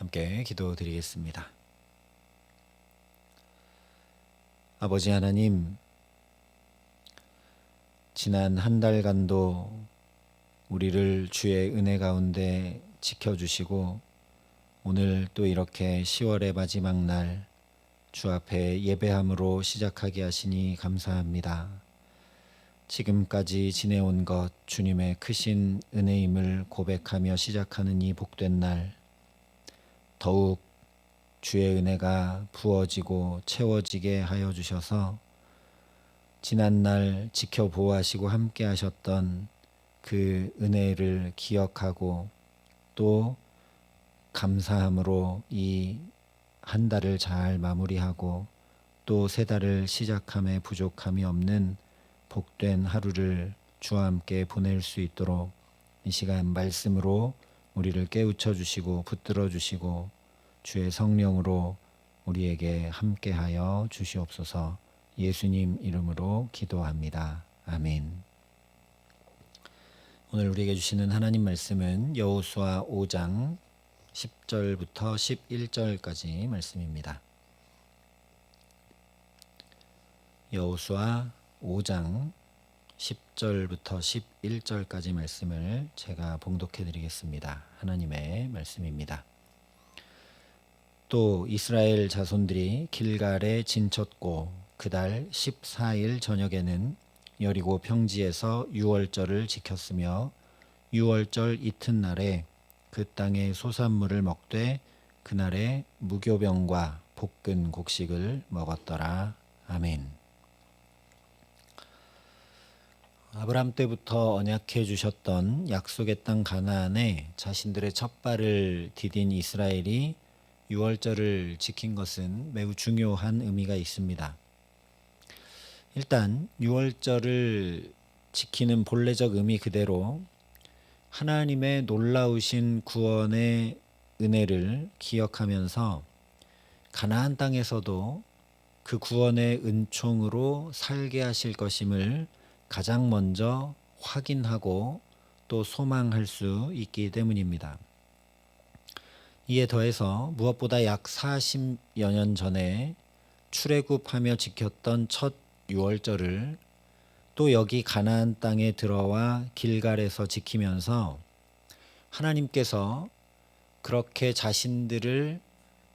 함께 기도드리겠습니다. 아버지 하나님, 지난 한 달간도 우리를 주의 은혜 가운데 지켜주시고 오늘 또 이렇게 10월의 마지막 날 주 앞에 예배함으로 시작하게 하시니 감사합니다. 지금까지 지내온 것 주님의 크신 은혜임을 고백하며 시작하는 이 복된 날, 더욱 주의 은혜가 부어지고 채워지게 하여 주셔서 지난날 지켜보아하시고 함께 하셨던 그 은혜를 기억하고 또 감사함으로 이 한 달을 잘 마무리하고 또 새 달을 시작함에 부족함이 없는 복된 하루를 주와 함께 보낼 수 있도록 이 시간 말씀으로 우리를 깨우쳐 주시고 붙들어 주시고 주의 성령으로 우리에게 함께하여 주시옵소서. 예수님 이름으로 기도합니다. 아멘. 오늘 우리에게 주시는 하나님 말씀은 여호수아 5장 10절부터 11절까지 말씀입니다. 여호수아 5장 10절부터 11절까지 말씀을 제가 봉독해 드리겠습니다. 하나님의 말씀입니다. 또 이스라엘 자손들이 길갈에 진쳤고 그달 14일 저녁에는 여리고 평지에서 유월절을 지켰으며 유월절 이튿날에 그 땅의 소산물을 먹되 그날에 무교병과 볶은 곡식을 먹었더라. 아멘. 아브라함 때부터 언약해 주셨던 약속의 땅 가나안에 자신들의 첫 발을 디딘 이스라엘이 유월절을 지킨 것은 매우 중요한 의미가 있습니다. 일단 유월절을 지키는 본래적 의미 그대로 하나님의 놀라우신 구원의 은혜를 기억하면서 가나안 땅에서도 그 구원의 은총으로 살게 하실 것임을 가장 먼저 확인하고 또 소망할 수 있기 때문입니다. 이에 더해서 무엇보다 약 40여 년 전에 출애굽하며 지켰던 첫 유월절을 또 여기 가나안 땅에 들어와 길갈에서 지키면서 하나님께서 그렇게 자신들을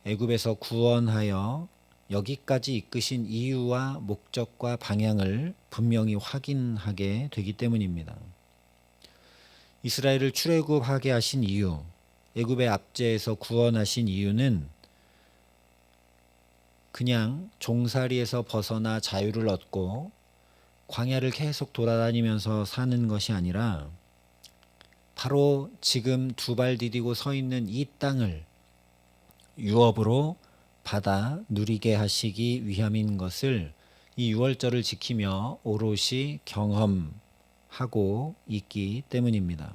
애굽에서 구원하여 여기까지 이끄신 이유와 목적과 방향을 분명히 확인하게 되기 때문입니다. 이스라엘을 출애굽하게 하신 이유, 애굽의 압제에서 구원하신 이유는 그냥 종살이에서 벗어나 자유를 얻고 광야를 계속 돌아다니면서 사는 것이 아니라 바로 지금 두 발 디디고 서 있는 이 땅을 유업으로 받아 누리게 하시기 위함인 것을 이 유월절을 지키며 오롯이 경험하고 있기 때문입니다.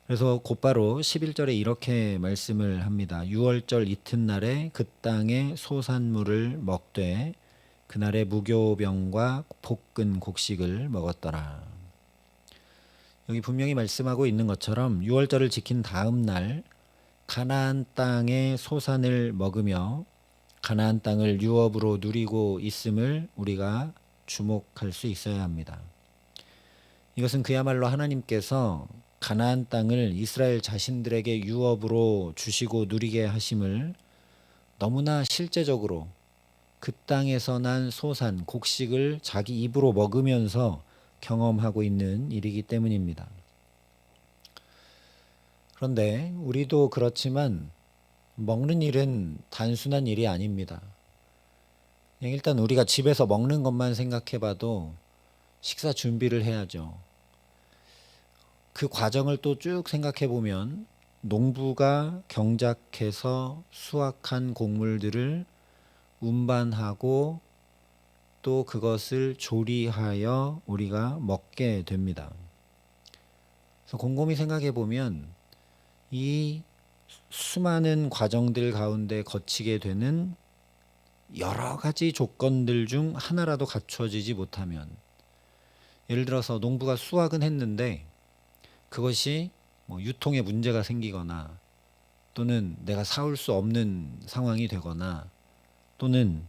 그래서 곧바로 11절에 이렇게 말씀을 합니다. 유월절 이튿날에 그 땅의 소산물을 먹되 그날에 무교병과 볶은 곡식을 먹었더라. 여기 분명히 말씀하고 있는 것처럼 유월절을 지킨 다음 날 가나안 땅의 소산을 먹으며 가나안 땅을 유업으로 누리고 있음을 우리가 주목할 수 있어야 합니다. 이것은 그야말로 하나님께서 가나안 땅을 이스라엘 자신들에게 유업으로 주시고 누리게 하심을 너무나 실제적으로 그 땅에서 난 소산, 곡식을 자기 입으로 먹으면서 경험하고 있는 일이기 때문입니다. 그런데 우리도 그렇지만 먹는 일은 단순한 일이 아닙니다. 일단 우리가 집에서 먹는 것만 생각해 봐도 식사 준비를 해야죠. 그 과정을 또 쭉 생각해 보면 농부가 경작해서 수확한 곡물들을 운반하고 또 그것을 조리하여 우리가 먹게 됩니다. 그래서 곰곰이 생각해 보면 이 수많은 과정들 가운데 거치게 되는 여러 가지 조건들 중 하나라도 갖춰지지 못하면, 예를 들어서 농부가 수확은 했는데 그것이 유통에 문제가 생기거나 또는 내가 사올 수 없는 상황이 되거나 또는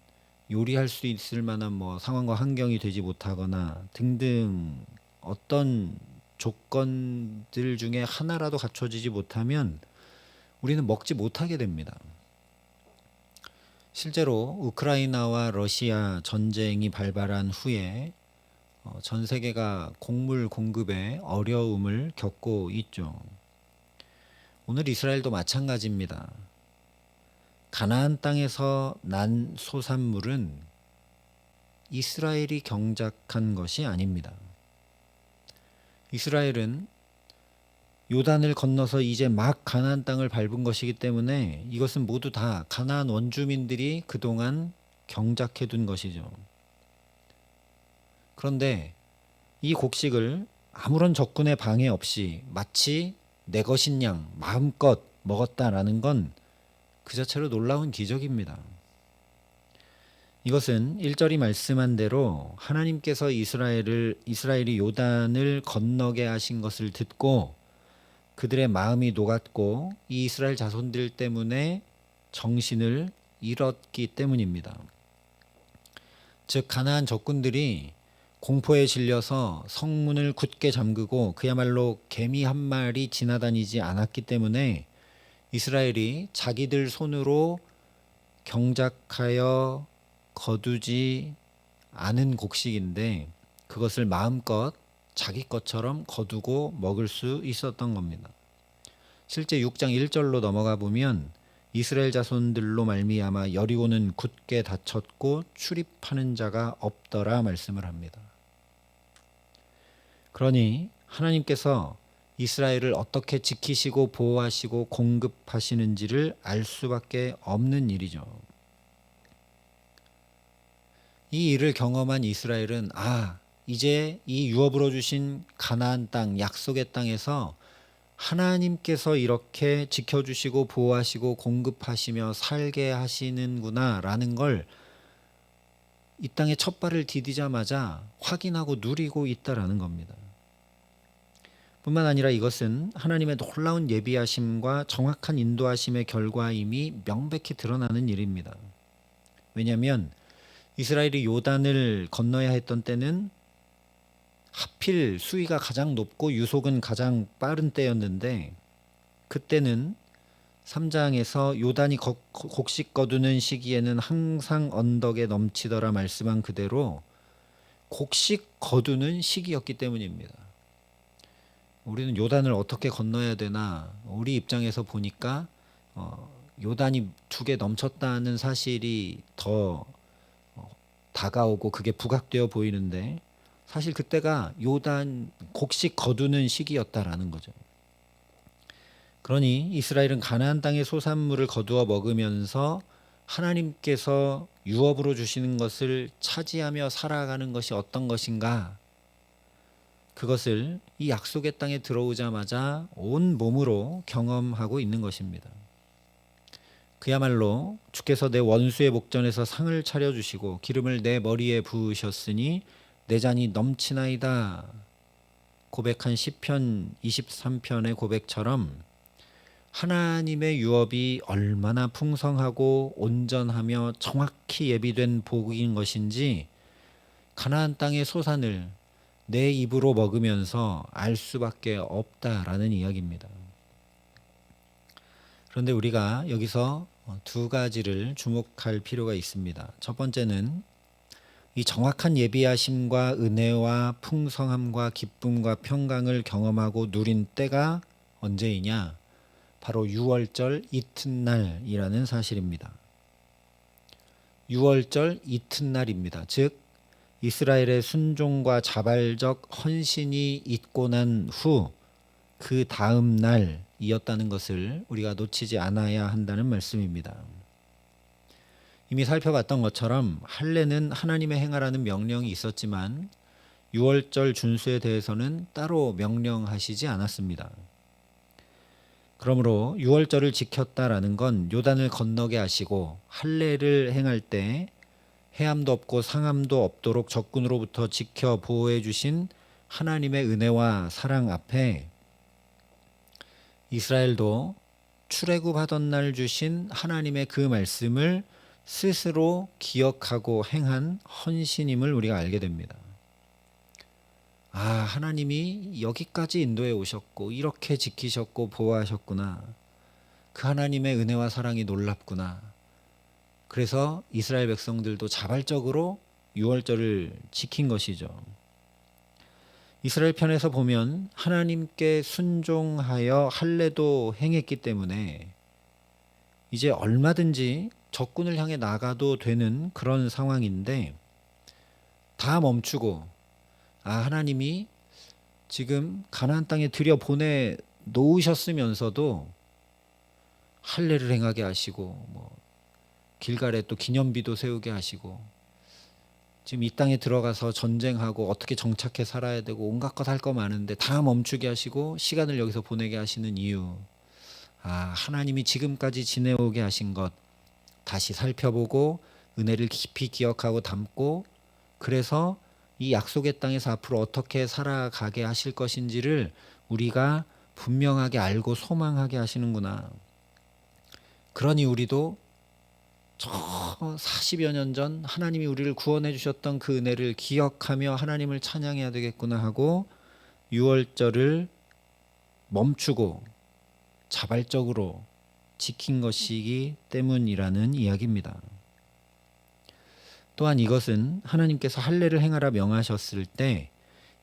요리할 수 있을 만한 뭐 상황과 환경이 되지 못하거나 등등 어떤 조건들 중에 하나라도 갖춰지지 못하면 우리는 먹지 못하게 됩니다. 실제로 우크라이나와 러시아 전쟁이 발발한 후에 전 세계가 곡물 공급에 어려움을 겪고 있죠. 오늘 이스라엘도 마찬가지입니다. 가나안 땅에서 난 소산물은 이스라엘이 경작한 것이 아닙니다. 이스라엘은 요단을 건너서 이제 막 가나안 땅을 밟은 것이기 때문에 이것은 모두 다 가나안 원주민들이 그동안 경작해둔 것이죠. 그런데 이 곡식을 아무런 적군의 방해 없이 마치 내 것인 양 마음껏 먹었다라는 건 그 자체로 놀라운 기적입니다. 이것은 1절이 말씀한 대로 하나님께서 이스라엘이 요단을 건너게 하신 것을 듣고 그들의 마음이 녹았고 이 이스라엘 자손들 때문에 정신을 잃었기 때문입니다. 즉 가나안 적군들이 공포에 질려서 성문을 굳게 잠그고 그야말로 개미 한 마리 지나다니지 않았기 때문에 이스라엘이 자기들 손으로 경작하여 거두지 않은 곡식인데 그것을 마음껏 자기 것처럼 거두고 먹을 수 있었던 겁니다. 실제 6장 1절로 넘어가 보면 이스라엘 자손들로 말미암아 여리고는 굳게 닫혔고 출입하는 자가 없더라 말씀을 합니다. 그러니 하나님께서 이스라엘을 어떻게 지키시고 보호하시고 공급하시는지를 알 수밖에 없는 일이죠. 이 일을 경험한 이스라엘은 이제 이 유업으로 주신 가나안 땅, 약속의 땅에서 하나님께서 이렇게 지켜주시고 보호하시고 공급하시며 살게 하시는구나 라는 걸 이 땅에 첫 발을 디디자마자 확인하고 누리고 있다라는 겁니다. 뿐만 아니라 이것은 하나님의 놀라운 예비하심과 정확한 인도하심의 결과임이 명백히 드러나는 일입니다. 왜냐하면 이스라엘이 요단을 건너야 했던 때는 하필 수위가 가장 높고 유속은 가장 빠른 때였는데 그때는 3장에서 요단이 곡식 거두는 시기에는 항상 언덕에 넘치더라 말씀한 그대로 곡식 거두는 시기였기 때문입니다. 우리는 요단을 어떻게 건너야 되나 우리 입장에서 보니까 요단이 2개 넘쳤다는 사실이 더 다가오고 그게 부각되어 보이는데 사실 그때가 요단 곡식 거두는 시기였다라는 거죠. 그러니 이스라엘은 가나안 땅의 소산물을 거두어 먹으면서 하나님께서 유업으로 주시는 것을 차지하며 살아가는 것이 어떤 것인가 그것을 이 약속의 땅에 들어오자마자 온 몸으로 경험하고 있는 것입니다. 그야말로 주께서 내 원수의 목전에서 상을 차려주시고 기름을 내 머리에 부으셨으니 내 잔이 넘치나이다 고백한 시편 23편의 고백처럼 하나님의 유업이 얼마나 풍성하고 온전하며 정확히 예비된 복인 것인지 가나안 땅의 소산을 내 입으로 먹으면서 알 수밖에 없다라는 이야기입니다. 그런데 우리가 여기서 2가지를 주목할 필요가 있습니다. 첫 번째는 이 정확한 예비하심과 은혜와 풍성함과 기쁨과 평강을 경험하고 누린 때가 언제이냐? 바로 6월절 이튿날이라는 사실입니다. 6월절 이튿날입니다. 즉 이스라엘의 순종과 자발적 헌신이 있고 난 후 그 다음 날이었다는 것을 우리가 놓치지 않아야 한다는 말씀입니다. 이미 살펴봤던 것처럼 할례는 하나님의 행하라는 명령이 있었지만 6월절 준수에 대해서는 따로 명령하시지 않았습니다. 그러므로 6월절을 지켰다라는 건 요단을 건너게 하시고 할례를 행할 때 해함도 없고 상함도 없도록 적군으로부터 지켜 보호해 주신 하나님의 은혜와 사랑 앞에 이스라엘도 출애굽하던 날 주신 하나님의 그 말씀을 스스로 기억하고 행한 헌신임을 우리가 알게 됩니다. 아, 하나님이 여기까지 인도해 오셨고 이렇게 지키셨고 보호하셨구나. 그 하나님의 은혜와 사랑이 놀랍구나. 그래서 이스라엘 백성들도 자발적으로 유월절을 지킨 것이죠. 이스라엘 편에서 보면 하나님께 순종하여 할례도 행했기 때문에 이제 얼마든지 적군을 향해 나가도 되는 그런 상황인데 다 멈추고 하나님이 지금 가나안 땅에 들여보내 놓으셨으면서도 할례를 행하게 하시고 길갈에 또 기념비도 세우게 하시고 지금 이 땅에 들어가서 전쟁하고 어떻게 정착해 살아야 되고 온갖 것 할 거 많은데 다 멈추게 하시고 시간을 여기서 보내게 하시는 이유, 하나님이 지금까지 지내오게 하신 것 다시 살펴보고 은혜를 깊이 기억하고 담고 그래서 이 약속의 땅에서 앞으로 어떻게 살아가게 하실 것인지를 우리가 분명하게 알고 소망하게 하시는구나. 그러니 우리도 저 40여 년 전 하나님이 우리를 구원해 주셨던 그 은혜를 기억하며 하나님을 찬양해야 되겠구나 하고 유월절을 멈추고 자발적으로 지킨 것이기 때문이라는 이야기입니다. 또한 이것은 하나님께서 할례를 행하라 명하셨을 때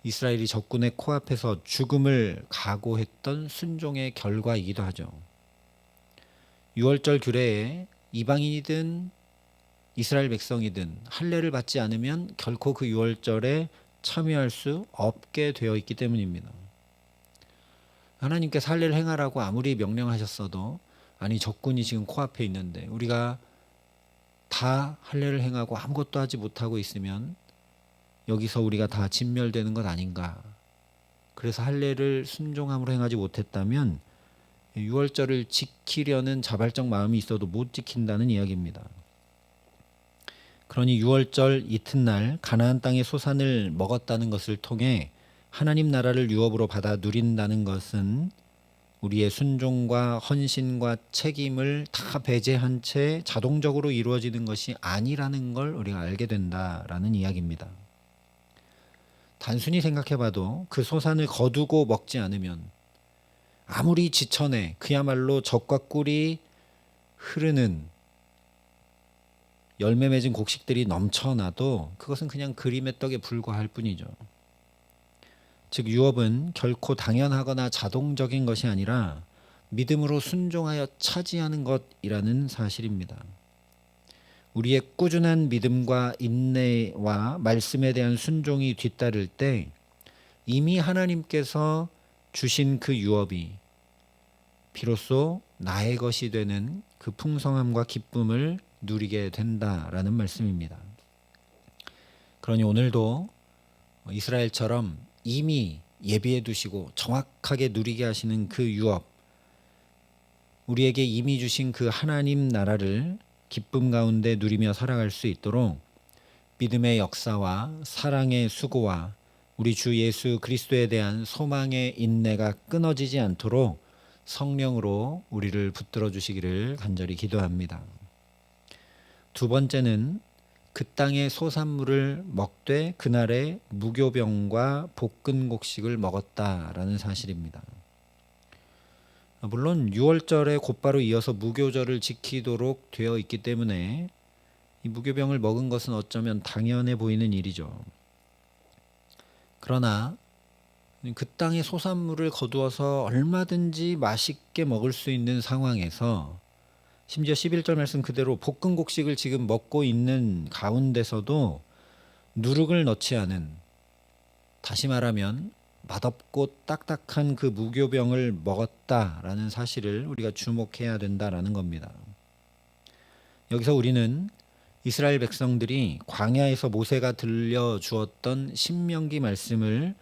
이스라엘이 적군의 코앞에서 죽음을 각오했던 순종의 결과이기도 하죠. 유월절 규례에 이방인이든 이스라엘 백성이든 할례를 받지 않으면 결코 그 유월절에 참여할 수 없게 되어 있기 때문입니다. 하나님께서 할례를 행하라고 아무리 명령하셨어도 아니 적군이 지금 코앞에 있는데 우리가 다 할례를 행하고 아무것도 하지 못하고 있으면 여기서 우리가 다 진멸되는 것 아닌가. 그래서 할례를 순종함으로 행하지 못했다면 유월절을 지키려는 자발적 마음이 있어도 못 지킨다는 이야기입니다. 그러니 유월절 이튿날 가나안 땅의 소산을 먹었다는 것을 통해 하나님 나라를 유업으로 받아 누린다는 것은 우리의 순종과 헌신과 책임을 다 배제한 채 자동적으로 이루어지는 것이 아니라는 걸 우리가 알게 된다라는 이야기입니다. 단순히 생각해봐도 그 소산을 거두고 먹지 않으면 아무리 지천에 그야말로 젖과 꿀이 흐르는 열매 맺은 곡식들이 넘쳐나도 그것은 그냥 그림의 떡에 불과할 뿐이죠. 즉 유업은 결코 당연하거나 자동적인 것이 아니라 믿음으로 순종하여 차지하는 것이라는 사실입니다. 우리의 꾸준한 믿음과 인내와 말씀에 대한 순종이 뒤따를 때 이미 하나님께서 주신 그 유업이 비로소 나의 것이 되는 그 풍성함과 기쁨을 누리게 된다라는 말씀입니다. 그러니 오늘도 이스라엘처럼 이미 예비해 두시고 정확하게 누리게 하시는 그 유업, 우리에게 이미 주신 그 하나님 나라를 기쁨 가운데 누리며 살아갈 수 있도록 믿음의 역사와 사랑의 수고와 우리 주 예수 그리스도에 대한 소망의 인내가 끊어지지 않도록 성령으로 우리를 붙들어 주시기를 간절히 기도합니다. 두 번째는 그 땅의 소산물을 먹되 그날에 무교병과 볶은 곡식을 먹었다라는 사실입니다. 물론 유월절에 곧바로 이어서 무교절을 지키도록 되어 있기 때문에 이 무교병을 먹은 것은 어쩌면 당연해 보이는 일이죠. 그러나 그 땅의 소산물을 거두어서 얼마든지 맛있게 먹을 수 있는 상황에서 심지어 11절 말씀 그대로 볶은 곡식을 지금 먹고 있는 가운데서도 누룩을 넣지 않은, 다시 말하면 맛없고 딱딱한 그 무교병을 먹었다라는 사실을 우리가 주목해야 된다라는 겁니다. 여기서 우리는 이스라엘 백성들이 광야에서 모세가 들려주었던 신명기 말씀을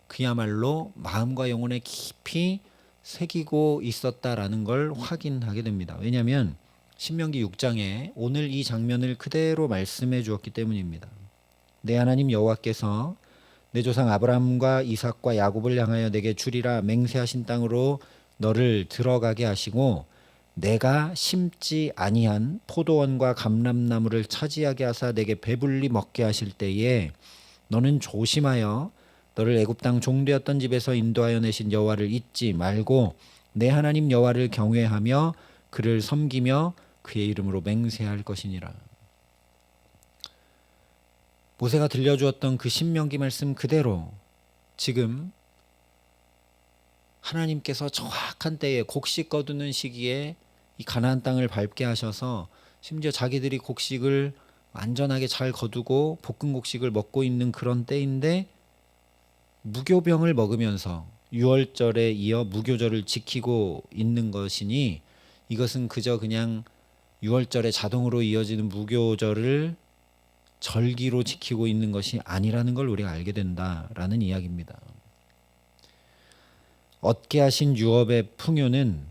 그야말로 마음과 영혼에 깊이 새기고 있었다라는 걸 확인하게 됩니다. 왜냐하면 신명기 6장에 오늘 이 장면을 그대로 말씀해 주었기 때문입니다. 내 하나님 여호와께서 내 조상 아브라함과 이삭과 야곱을 향하여 내게 주리라 맹세하신 땅으로 너를 들어가게 하시고 내가 심지 아니한 포도원과 감람나무를 차지하게 하사 내게 배불리 먹게 하실 때에 너는 조심하여 너를 애굽 땅 종되었던 집에서 인도하여 내신 여호와를 잊지 말고 내 하나님 여호와를 경외하며 그를 섬기며 그의 이름으로 맹세할 것이니라. 모세가 들려주었던 그 신명기 말씀 그대로 지금 하나님께서 정확한 때에 곡식 거두는 시기에 이 가나안 땅을 밟게 하셔서 심지어 자기들이 곡식을 안전하게 잘 거두고 볶은 곡식을 먹고 있는 그런 때인데 무교병을 먹으면서 유월절에 이어 무교절을 지키고 있는 것이니 이것은 그저 그냥 유월절에 자동으로 이어지는 무교절을 절기로 지키고 있는 것이 아니라는 걸 우리가 알게 된다라는 이야기입니다. 얻게 하신 유업의 풍요는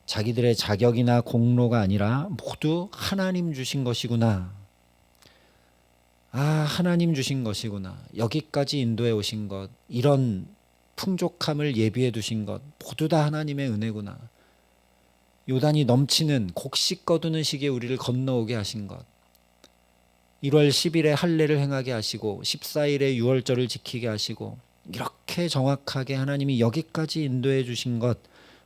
자기들의 자격이나 공로가 아니라 모두 하나님 주신 것이구나. 하나님 주신 것이구나. 여기까지 인도해 오신 것, 이런 풍족함을 예비해 두신 것 모두 다 하나님의 은혜구나. 요단이 넘치는 곡식 거두는 시기에 우리를 건너오게 하신 것, 1월 10일에 할례를 행하게 하시고 14일에 유월절을 지키게 하시고 이렇게 정확하게 하나님이 여기까지 인도해 주신 것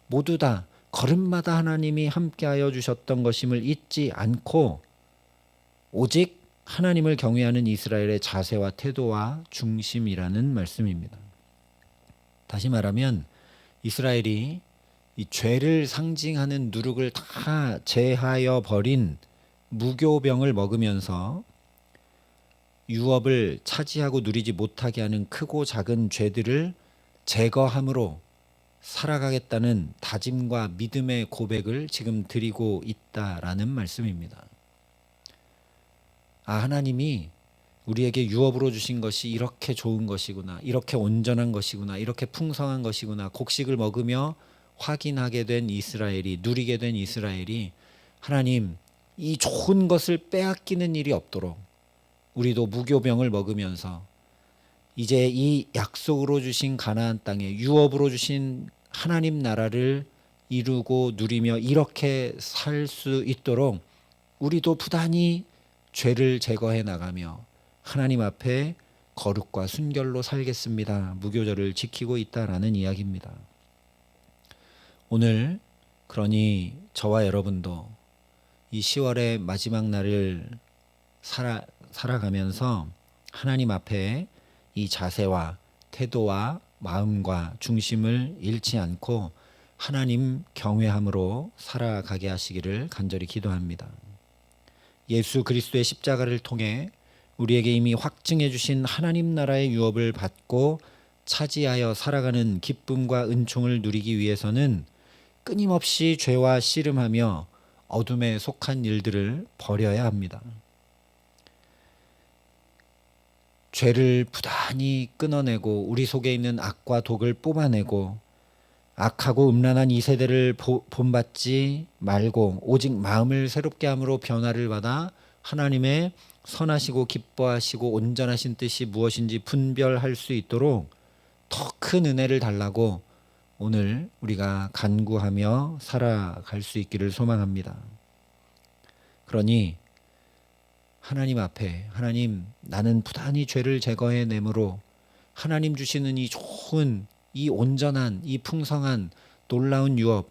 모두 다 걸음마다 하나님이 함께하여 주셨던 것임을 잊지 않고 오직 하나님을 경외하는 이스라엘의 자세와 태도와 중심이라는 말씀입니다. 다시 말하면 이스라엘이 이 죄를 상징하는 누룩을 다 제하여 버린 무교병을 먹으면서 유업을 차지하고 누리지 못하게 하는 크고 작은 죄들을 제거함으로 살아가겠다는 다짐과 믿음의 고백을 지금 드리고 있다라는 말씀입니다. 하나님이 우리에게 유업으로 주신 것이 이렇게 좋은 것이구나, 이렇게 온전한 것이구나, 이렇게 풍성한 것이구나, 곡식을 먹으며 확인하게 된 이스라엘이, 누리게 된 이스라엘이 하나님 이 좋은 것을 빼앗기는 일이 없도록 우리도 무교병을 먹으면서 이제 이 약속으로 주신 가나안 땅에 유업으로 주신 하나님 나라를 이루고 누리며 이렇게 살 수 있도록 우리도 부단히 죄를 제거해 나가며 하나님 앞에 거룩과 순결로 살겠습니다. 무교절을 지키고 있다라는 이야기입니다. 오늘 그러니 저와 여러분도 이 10월의 마지막 날을 살아가면서 하나님 앞에 이 자세와 태도와 마음과 중심을 잃지 않고 하나님 경외함으로 살아가게 하시기를 간절히 기도합니다. 예수 그리스도의 십자가를 통해 우리에게 이미 확증해 주신 하나님 나라의 유업을 받고 차지하여 살아가는 기쁨과 은총을 누리기 위해서는 끊임없이 죄와 씨름하며 어둠에 속한 일들을 버려야 합니다. 죄를 부단히 끊어내고 우리 속에 있는 악과 독을 뽑아내고 악하고 음란한 이 세대를 본받지 말고 오직 마음을 새롭게 함으로 변화를 받아 하나님의 선하시고 기뻐하시고 온전하신 뜻이 무엇인지 분별할 수 있도록 더 큰 은혜를 달라고 오늘 우리가 간구하며 살아갈 수 있기를 소망합니다. 그러니 하나님 앞에 하나님 나는 부단히 죄를 제거해 내므로 하나님 주시는 이 좋은 이 온전한 이 풍성한 놀라운 유업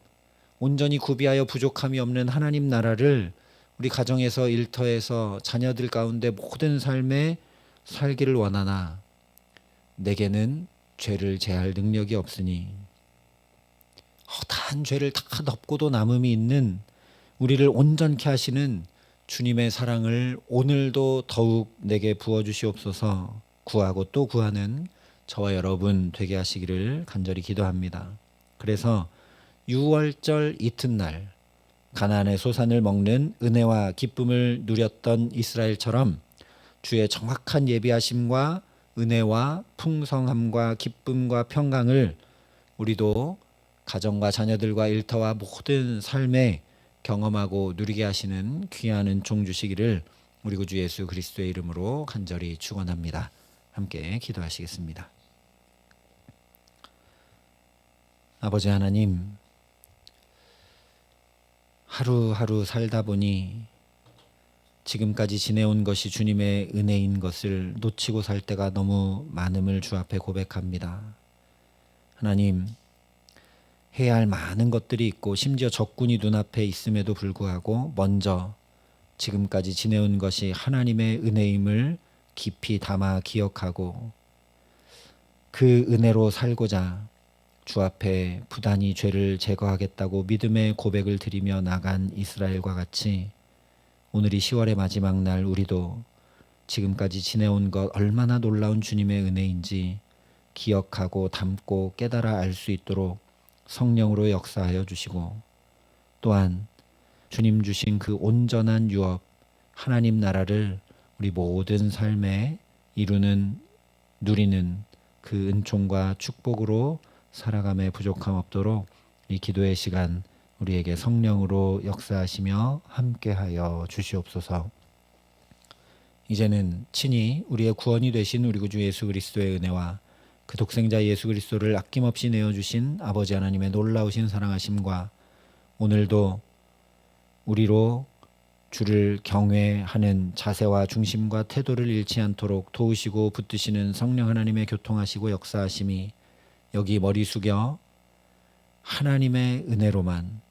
온전히 구비하여 부족함이 없는 하나님 나라를 우리 가정에서 일터에서 자녀들 가운데 모든 삶에 살기를 원하나 내게는 죄를 제할 능력이 없으니 허다한 죄를 다 덮고도 남음이 있는 우리를 온전케 하시는 주님의 사랑을 오늘도 더욱 내게 부어주시옵소서 구하고 또 구하는 저와 여러분 되게 하시기를 간절히 기도합니다. 그래서 유월절 이튿날 가나안의 소산을 먹는 은혜와 기쁨을 누렸던 이스라엘처럼 주의 정확한 예비하심과 은혜와 풍성함과 기쁨과 평강을 우리도 가정과 자녀들과 일터와 모든 삶에 경험하고 누리게 하시는 귀한 은총 주시기를 우리 구주 예수 그리스도의 이름으로 간절히 축원합니다. 함께 기도하시겠습니다. 아버지 하나님, 하루하루 살다 보니 지금까지 지내온 것이 주님의 은혜인 것을 놓치고 살 때가 너무 많음을 주 앞에 고백합니다. 하나님, 해야 할 많은 것들이 있고 심지어 적군이 눈앞에 있음에도 불구하고 먼저 지금까지 지내온 것이 하나님의 은혜임을 깊이 담아 기억하고 그 은혜로 살고자 주 앞에 부단히 죄를 제거하겠다고 믿음의 고백을 드리며 나간 이스라엘과 같이 오늘이 10월의 마지막 날 우리도 지금까지 지내온 것 얼마나 놀라운 주님의 은혜인지 기억하고 담고 깨달아 알 수 있도록 성령으로 역사하여 주시고 또한 주님 주신 그 온전한 유업 하나님 나라를 우리 모든 삶에 이루는 누리는 그 은총과 축복으로 살아감에 부족함 없도록 이 기도의 시간 우리에게 성령으로 역사하시며 함께하여 주시옵소서. 이제는 친히 우리의 구원이 되신 우리 구주 예수 그리스도의 은혜와 그 독생자 예수 그리스도를 아낌없이 내어주신 아버지 하나님의 놀라우신 사랑하심과 오늘도 우리로 주를 경외하는 자세와 중심과 태도를 잃지 않도록 도우시고 붙드시는 성령 하나님의 교통하시고 역사하심이 여기 머리 숙여 하나님의 은혜로만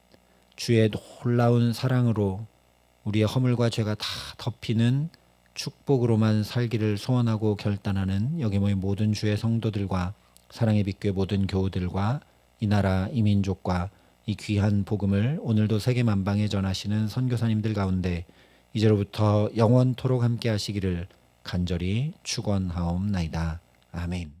주의 놀라운 사랑으로 우리의 허물과 죄가 다 덮이는 축복으로만 살기를 소원하고 결단하는 여기 모인 모든 주의 성도들과 사랑의 빛교회 모든 교우들과 이 나라 이 민족과 이 귀한 복음을 오늘도 세계 만방에 전하시는 선교사님들 가운데 이제로부터 영원토록 함께 하시기를 간절히 축원하옵나이다. 아멘.